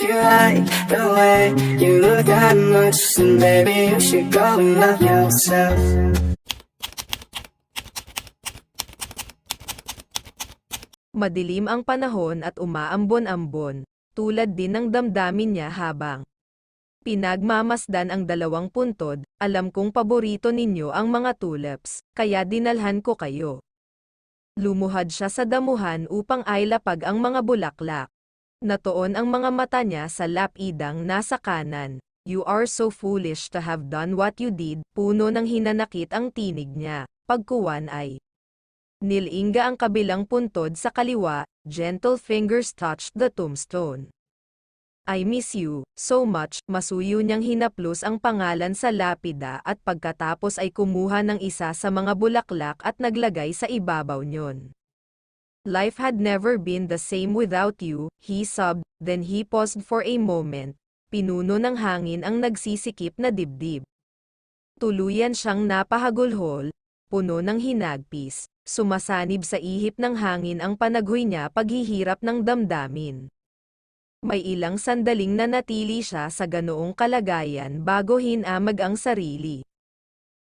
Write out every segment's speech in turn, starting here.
you like the way you look that much, then baby you should go and love yourself. Madilim ang panahon at umaambon-ambon, tulad din ng damdamin niya habang pinagmamasdan ang dalawang puntod. Alam kong paborito ninyo ang mga tulips, kaya dinalhan ko kayo. Lumuhad siya sa damuhan upang ailapag ang mga bulaklak. Natuon ang mga mata niya sa lapidang nasa kanan. You are so foolish to have done what you did. Puno ng hinanakit ang tinig niya. Pagkuwan ay nilinga ang kabilang puntod sa kaliwa. Gentle fingers touched the tombstone. I miss you so much. Masuyo niyang hinaplos ang pangalan sa lapida at pagkatapos ay kumuha ng isa sa mga bulaklak at naglagay sa ibabaw niyon. Life had never been the same without you, he sobbed. Then he paused for a moment. Pinuno ng hangin ang nagsisikip na dibdib. Tuluyan siyang napahagulhol, puno ng hinagpis. Sumasanib sa ihip ng hangin ang panaghoy niya paghihirap ng damdamin. May ilang sandaling nanatili siya sa ganoong kalagayan bago hinamag ang sarili.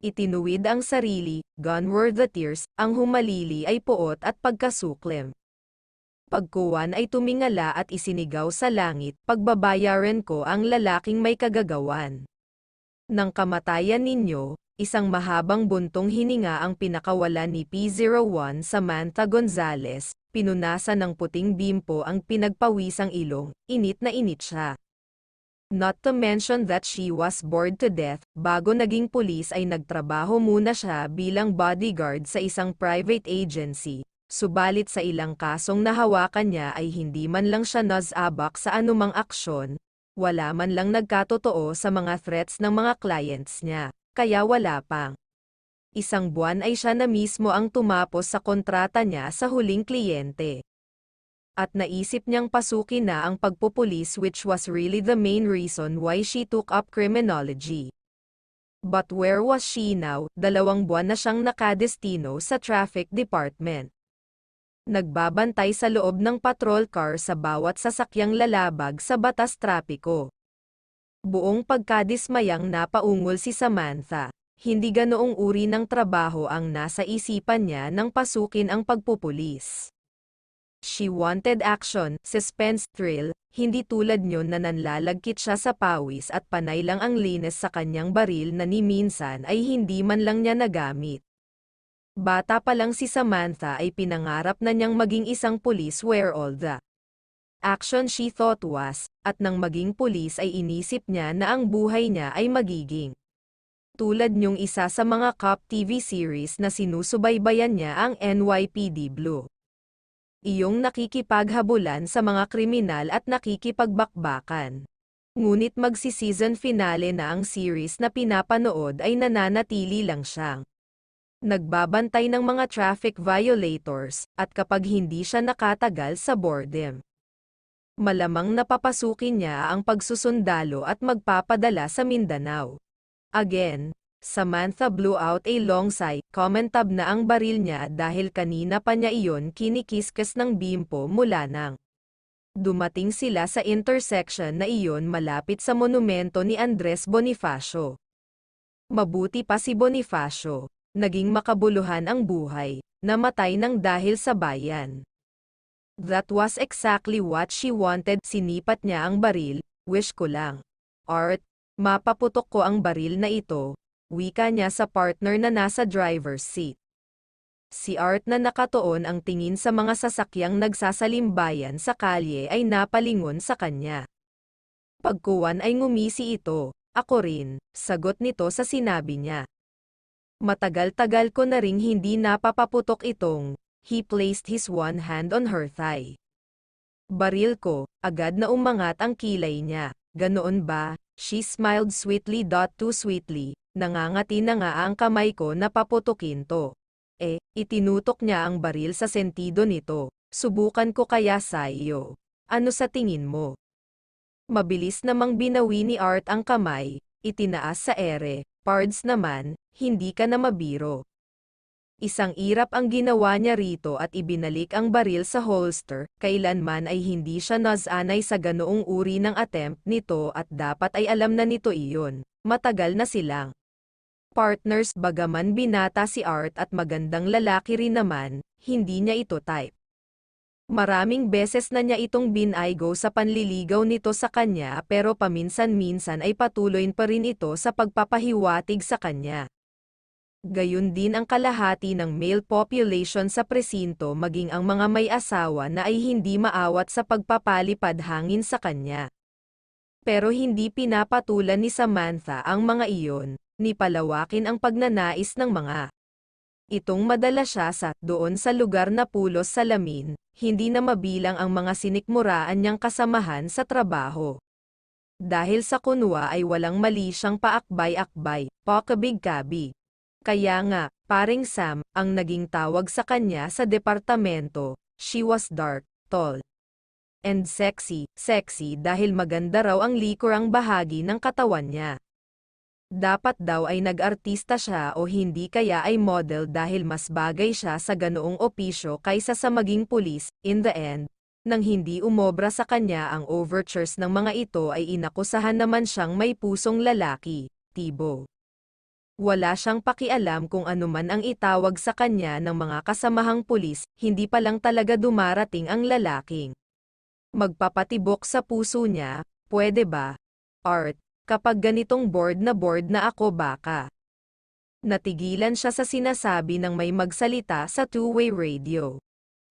Itinuwid ang sarili, gone were the tears, ang humalili ay puot at pagkasuklim. Pagkuwan ay tumingala at isinigaw sa langit, pagbabayaran ko ang lalaking may kagagawan. Nang kamatayan ninyo, isang mahabang buntong hininga ang pinakawalan ni P01 Samantha Gonzales. Pinunasan ng puting bimpo ang pinagpawisang ilong, init na init siya. Not to mention that she was bored to death. Bago naging pulis ay nagtrabaho muna siya bilang bodyguard sa isang private agency. Subalit sa ilang kasong nahawakan niya ay hindi man lang siya nasabak sa anumang aksyon. Wala man lang nagkatotoo sa mga threats ng mga clients niya, kaya wala pang isang buwan ay siya na mismo ang tumapos sa kontrata niya sa huling kliyente. At naisip niyang pasukin na ang pagpupulis, which was really the main reason why she took up criminology. But where was she now? 2 buwan na siyang nakadestino sa traffic department. Nagbabantay sa loob ng patrol car sa bawat sasakyang lalabag sa batas trapiko. Buong pagkadismayang napaungol si Samantha. Hindi ganoong uri ng trabaho ang nasa isipan niya nang pasukin ang pagpupulis. She wanted action, suspense, thrill, hindi tulad nyon na nanlalagkit siya sa pawis at panay lang ang linis sa kanyang baril na ni minsan ay hindi man lang niya nagamit. Bata pa lang si Samantha ay pinangarap na niyang maging isang pulis where all the action she thought was, at nang maging pulis ay inisip niya na ang buhay niya ay magiging tulad niyong isa sa mga cop TV series na sinusubaybayan niya, ang NYPD Blue. Iyong nakikipaghabulan sa mga kriminal at nakikipagbakbakan. Ngunit magsi-season finale na ang series na pinapanood ay nananatili lang siyang nagbabantay ng mga traffic violators, at kapag hindi siya nakatagal sa boredom, malamang napapasukin niya ang pagsusundalo at magpapadala sa Mindanao. Again, Samantha blew out a long sigh. Commentab na ang baril niya dahil kanina pa niya iyon kinikiskas ng bimpo mula nang dumating sila sa intersection na iyon malapit sa monumento ni Andres Bonifacio. Mabuti pa si Bonifacio, naging makabuluhan ang buhay, namatay ng dahil sa bayan. That was exactly what she wanted. Sinipat niya ang baril. Wish ko lang, Art, mapaputok ko ang baril na ito, wika niya sa partner na nasa driver's seat. Si Art na nakatuon ang tingin sa mga sasakyang nagsasalimbayan sa kalye ay napalingon sa kanya. Pagkuwan ay ngumisi ito. Ako rin, sagot nito sa sinabi niya. Matagal-tagal ko na ring hindi napapaputok itong. He placed his one hand on her thigh. Baril ko, agad na umangat ang kilay niya. Ganoon ba? She smiled sweetly. Too sweetly, nangangati na nga ang kamay ko na paputukin to. Itinutok niya ang baril sa sentido nito. Subukan ko kaya sa iyo. Ano sa tingin mo? Mabilis namang binawi ni Art ang kamay, itinaas sa ere. Pards naman, hindi ka na mabiro. Isang irap ang ginawa niya rito at ibinalik ang baril sa holster, kailanman ay hindi siya nasanay sa ganoong uri ng attempt nito at dapat ay alam na nito iyon. Matagal na silang partners bagaman binata si Art at magandang lalaki rin naman, hindi niya ito type. Maraming beses na niya itong binaygo sa panliligaw nito sa kanya pero paminsan-minsan ay patuloy pa rin ito sa pagpapahiwatig sa kanya. Gayun din ang kalahati ng male population sa presinto maging ang mga may asawa na ay hindi maawat sa pagpapalipad hangin sa kanya. Pero hindi pinapatulan ni Samantha ang mga iyon, ni palawakin ang pagnanais ng mga itong madala siya doon sa lugar na pulos salamin, hindi na mabilang ang mga sinikmuraan niyang kasamahan sa trabaho. Dahil sa kunwa ay walang mali siyang paakbay-akbay, pakabig-kabig. Kaya nga, paring Sam, ang naging tawag sa kanya sa departamento, she was dark, tall, and sexy dahil maganda raw ang likurang bahagi ng katawan niya. Dapat daw ay nag-artista siya o hindi kaya ay model dahil mas bagay siya sa ganoong opisyo kaysa sa maging pulis. In the end, nang hindi umobra sa kanya ang overtures ng mga ito ay inakusahan naman siyang may pusong lalaki, Tibo. Wala siyang pakialam kung anuman ang itawag sa kanya ng mga kasamahang pulis, hindi pa lang talaga dumarating ang lalaking magpapatibok sa puso niya. Pwede ba, Art, kapag ganitong bored na ako baka? Natigilan siya sa sinasabi ng may magsalita sa two-way radio.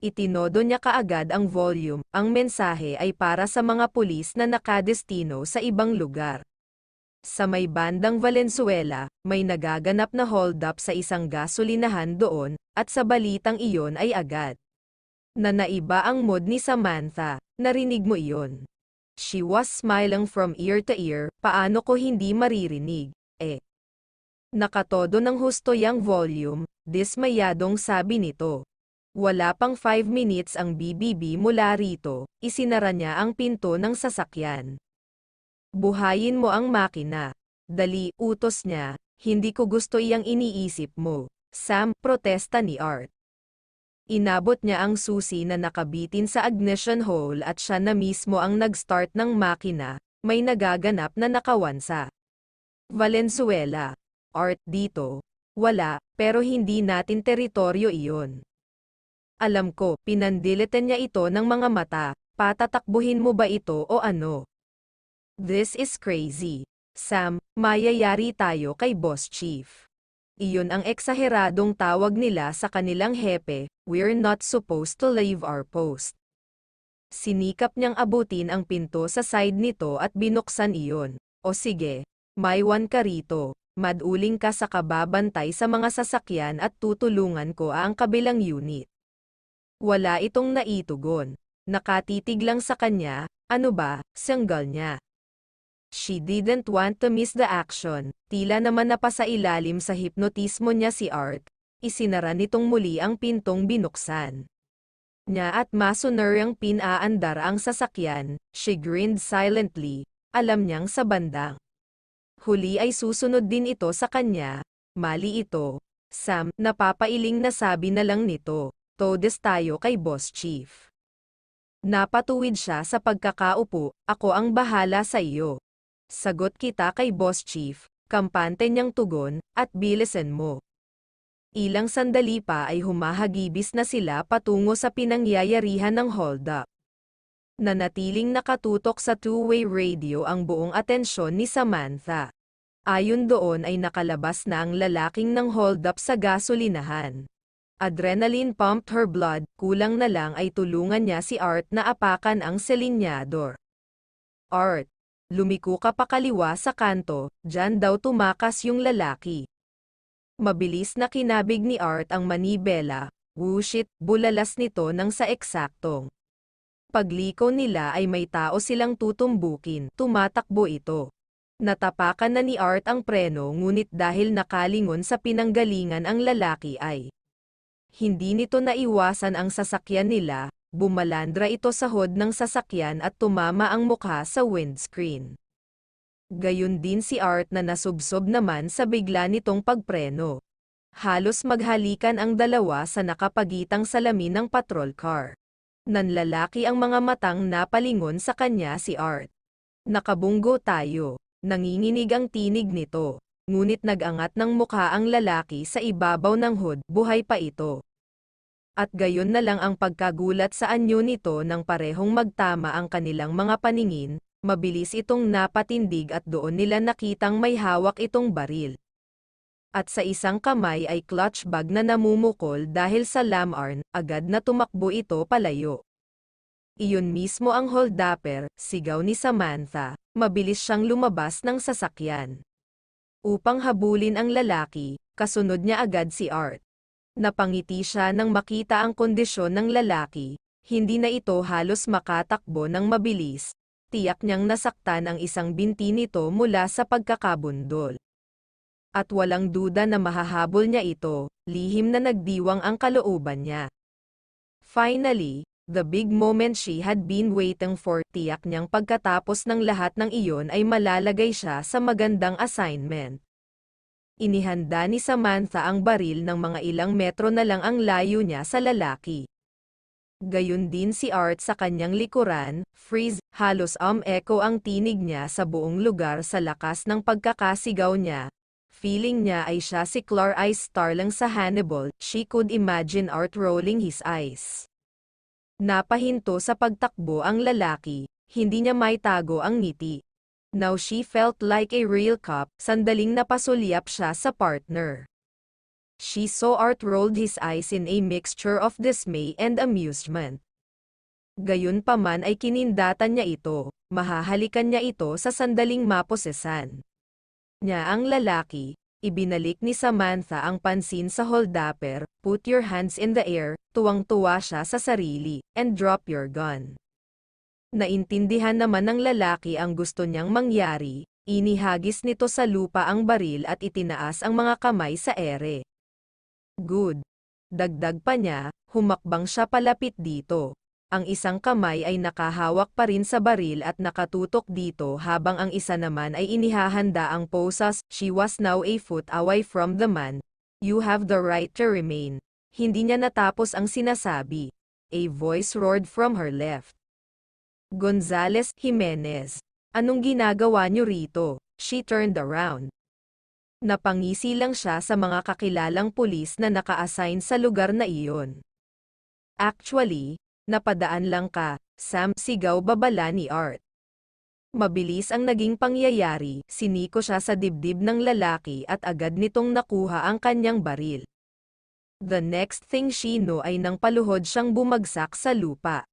Itinodo niya kaagad ang volume, ang mensahe ay para sa mga pulis na nakadestino sa ibang lugar. Sa may bandang Valenzuela, may nagaganap na hold-up sa isang gasolinahan doon, at sa balitang iyon ay agad na naiba ang mood ni Samantha. Narinig mo iyon? She was smiling from ear to ear. Paano ko hindi maririnig? Nakatodo ng husto yang volume, dismayadong sabi nito. Wala pang 5 minutes ang BBB mula rito, isinara niya ang pinto ng sasakyan. Buhayin mo ang makina. Dali, utos niya, hindi ko gusto iyang iniisip mo. Sam, protesta ni Art. Inabot niya ang susi na nakabitin sa ignition hole at siya na mismo ang nag-start ng makina, may nagaganap na nakawan sa Valenzuela. Art, dito. Wala, pero hindi natin teritoryo iyon. Alam ko, pinandilitan niya ito ng mga mata, patatakbuhin mo ba ito o ano? This is crazy. Sam, mayayari tayo kay Boss Chief. Iyon ang eksaheradong tawag nila sa kanilang hepe, we're not supposed to leave our post. Sinikap niyang abutin ang pinto sa side nito at binuksan iyon. O sige, maiwan ka rito, maduling ka sa kababantay sa mga sasakyan at tutulungan ko ang kabilang unit. Wala itong naitugon. Nakatitig lang sa kanya, ano ba, sanggal niya. She didn't want to miss the action, tila naman napasailalim sa hipnotismo niya si Art. Isinara nitong muli ang pintong binuksan niya at masunuryang pinaandar ang sasakyan. She grinned silently, alam niyang sa bandang huli ay susunod din ito sa kanya. Mali ito, Sam, napapailing na sabi na lang nito. Todes tayo kay Boss Chief. Napatuwid siya sa pagkakaupo, ako ang bahala sa iyo. Sagot kita kay Boss Chief, kampante niyang tugon, at bilisan mo. Ilang sandali pa ay humahagibis na sila patungo sa pinangyayarihan ng hold-up. Nanatiling nakatutok sa two-way radio ang buong atensyon ni Samantha. Ayon doon ay nakalabas na ang lalaking ng hold-up sa gasolinahan. Adrenaline pumped her blood, kulang na lang ay tulungan niya si Art na apakan ang selinyador. Art, lumiko ka pa kaliwa sa kanto, dyan daw tumakas yung lalaki. Mabilis na kinabig ni Art ang manibela, whooshit, bulalas nito nang sa eksaktong pagliko nila ay may tao silang tutumbukin, tumatakbo ito. Natapakan na ni Art ang preno ngunit dahil nakalingon sa pinanggalingan ang lalaki ay hindi nito naiwasan ang sasakyan nila, bumalandra ito sa hood ng sasakyan at tumama ang mukha sa windscreen. Gayun din si Art na nasubsob naman sa bigla nitong pagpreno. Halos maghalikan ang dalawa sa nakapagitang salamin ng patrol car. Nanlalaki ang mga matang napalingon sa kanya si Art. Nakabunggo tayo. Nanginginig ang tinig nito. Ngunit nag-angat ng mukha ang lalaki sa ibabaw ng hood, buhay pa ito. At gayon na lang ang pagkagulat sa anyo nito nang parehong magtama ang kanilang mga paningin, mabilis itong napatindig at doon nila nakitang may hawak itong baril. At sa isang kamay ay clutch bag na namumukol dahil sa lamarn, agad na tumakbo ito palayo. Iyon mismo ang holdupper, sigaw ni Samantha, mabilis siyang lumabas ng sasakyan. Upang habulin ang lalaki, kasunod niya agad si Art. Napangiti siya nang makita ang kondisyon ng lalaki, hindi na ito halos makatakbo ng mabilis, tiyak niyang nasaktan ang isang binti nito mula sa pagkakabundol. At walang duda na mahahabol niya ito, lihim na nagdiwang ang kalooban niya. Finally, the big moment she had been waiting for, tiyak niyang pagkatapos ng lahat ng iyon ay malalagay siya sa magandang assignment. Inihanda ni Samantha ang baril ng mga ilang metro na lang ang layo niya sa lalaki. Gayon din si Art sa kanyang likuran, freeze, halos echo ang tinig niya sa buong lugar sa lakas ng pagkakasigaw niya. Feeling niya ay siya si Clarice Starling sa Hannibal, she could imagine Art rolling his eyes. Napahinto sa pagtakbo ang lalaki, hindi niya maitago ang ngiti. Now she felt like a real cop, sandaling napasulyap siya sa partner. She saw Art rolled his eyes in a mixture of dismay and amusement. Gayunpaman ay kinindatan niya ito, mahahalikan niya ito sa sandaling maposesan niya ang lalaki. Ibinalik ni Samantha ang pansin sa holdupper, put your hands in the air, tuwang-tuwa siya sa sarili, and drop your gun. Naintindihan naman ng lalaki ang gusto niyang mangyari, inihagis nito sa lupa ang baril at itinaas ang mga kamay sa ere. Good. Dagdag pa niya, humakbang siya palapit dito. Ang isang kamay ay nakahawak pa rin sa baril at nakatutok dito habang ang isa naman ay inihahanda ang posas. She was now a foot away from the man. You have the right to remain. Hindi niya natapos ang sinasabi. A voice roared from her left. Gonzales Jimenez. Anong ginagawa niyo rito? She turned around. Napangisi lang siya sa mga kakilalang pulis na naka-assign sa lugar na iyon. Actually, napadaan lang ka, Sam, sigaw babala ni Art. Mabilis ang naging pangyayari, siniko siya sa dibdib ng lalaki at agad nitong nakuha ang kanyang baril. The next thing she knew ay nang paluhod siyang bumagsak sa lupa.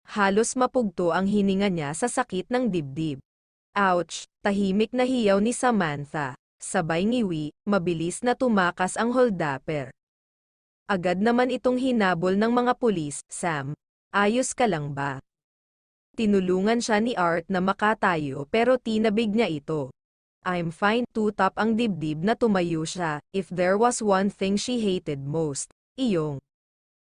Halos mapugto ang hininga niya sa sakit ng dibdib. Ouch! Tahimik na hiyaw ni Samantha. Sabay ngiwi, mabilis na tumakas ang holdupper. Agad naman itong hinabol ng mga pulis. Sam, ayos ka lang ba? Tinulungan siya ni Art na makatayo pero tinabig niya ito. I'm fine, tutap ang dibdib na tumayo siya. If there was one thing she hated most, iyong.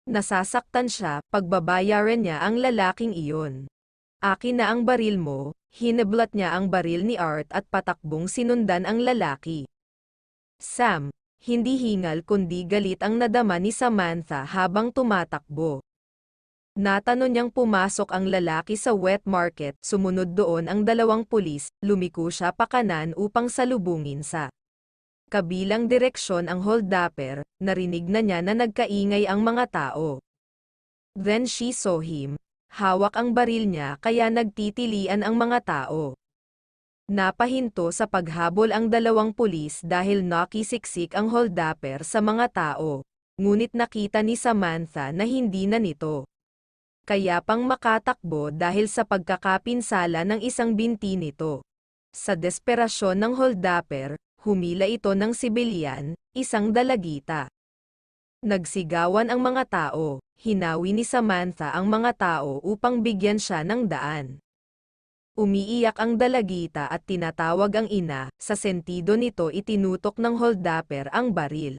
Nasasaktan siya, pagbabayaran niya ang lalaking iyon. Akin na ang baril mo, hinablat niya ang baril ni Art at patakbong sinundan ang lalaki. Sam, hindi hingal kundi galit ang nadama ni Samantha habang tumatakbo. Natano niyang pumasok ang lalaki sa wet market, sumunod doon ang dalawang pulis, lumiko siya pakanan upang salubungin sa kabilang direksyon ang holdupper, narinig na niya na nagkaingay ang mga tao. Then she saw him, hawak ang baril niya kaya nagtitilian ang mga tao. Napahinto sa paghabol ang dalawang pulis dahil nakisiksik ang holdupper sa mga tao, ngunit nakita ni Samantha na hindi na nito kaya pang makatakbo dahil sa pagkakapinsala ng isang binti nito. Sa desperasyon ng holdupper, humila ito ng sibilyan, isang dalagita. Nagsigawan ang mga tao, hinawi ni Samantha ang mga tao upang bigyan siya ng daan. Umiiyak ang dalagita at tinatawag ang ina, sa sentido nito itinutok ng holdupper ang baril.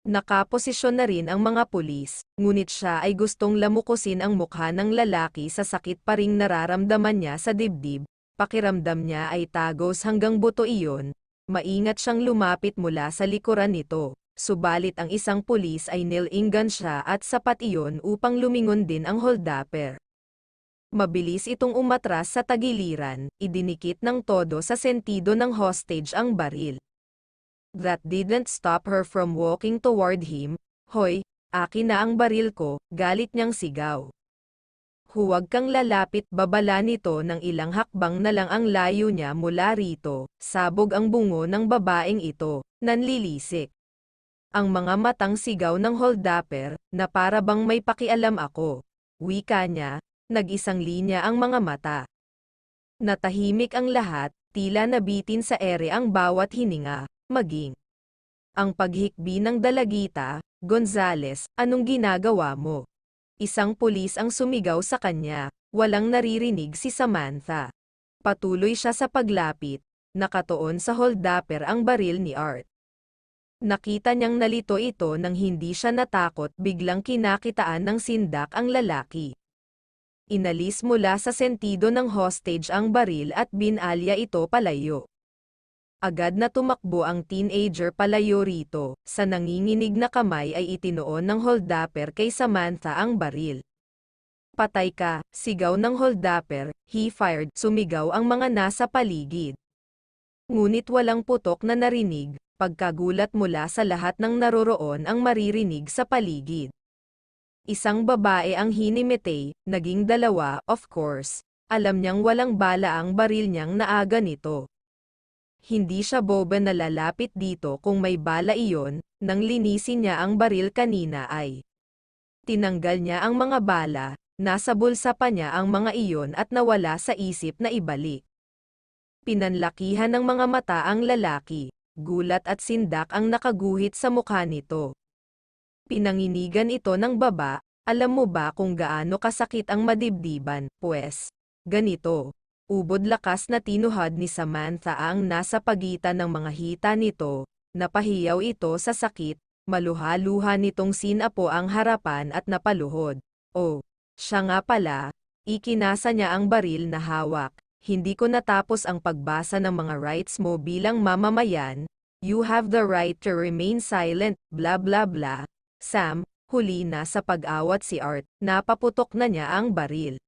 Nakaposisyon na rin ang mga pulis, ngunit siya ay gustong lamukusin ang mukha ng lalaki sa sakit pa ring nararamdaman niya sa dibdib, pakiramdam niya ay tagos hanggang buto iyon, maingat siyang lumapit mula sa likuran nito, subalit ang isang pulis ay nilinggan siya at sapat iyon upang lumingon din ang holdapper. Mabilis itong umatras sa tagiliran, idinikit ng todo sa sentido ng hostage ang baril. That didn't stop her from walking toward him. Hoy, akin na ang baril ko, galit niyang sigaw. Huwag kang lalapit, babala nito ng ilang hakbang na lang ang layo niya mula rito, sabog ang bungo ng babaeng ito, nanlilisik. Ang mga matang sigaw ng holdapper, na para bang may pakialam ako. Wika niya, nag-isang linya ang mga mata. Natahimik ang lahat, tila nabitin sa ere ang bawat hininga, maging ang paghikbi ng dalagita. Gonzales, anong ginagawa mo? Isang pulis ang sumigaw sa kanya, walang naririnig si Samantha. Patuloy siya sa paglapit, nakatuon sa holdapper ang baril ni Art. Nakita niyang nalito ito nang hindi siya natakot, biglang kinakitaan ng sindak ang lalaki. Inalis mula sa sentido ng hostage ang baril at binalya ito palayo. Agad na tumakbo ang teenager palayo rito, sa nanginginig na kamay ay itinoon ng holdapper kay Samantha ang baril. Patay ka, sigaw ng holdapper, he fired, sumigaw ang mga nasa paligid. Ngunit walang putok na narinig, pagkagulat mula sa lahat ng naroroon ang maririnig sa paligid. Isang babae ang hinimete, naging dalawa, of course. Alam niyang walang bala ang baril niyang naaga nito. Hindi siya boba na lalapit dito kung may bala iyon, nang linisin niya ang baril kanina ay tinanggal niya ang mga bala, nasa bulsa pa niya ang mga iyon at nawala sa isip na ibalik. Pinanlakihan ng mga mata ang lalaki, gulat at sindak ang nakaguhit sa mukha nito. Pinanginigan ito ng baba, alam mo ba kung gaano kasakit ang madibdiban, pues, ganito. Ubod lakas na tinuhad ni Samantha ang nasa pagitan ng mga hita nito, napahiyaw ito sa sakit, maluha-luha nitong sinapo ang harapan at napaluhod. Oh, siya nga pala, ikinasa niya ang baril na hawak, hindi ko natapos ang pagbasa ng mga rights mo bilang mamamayan, you have the right to remain silent, blah blah blah. Sam, huli na sa pag-awat si Art, napaputok na niya ang baril.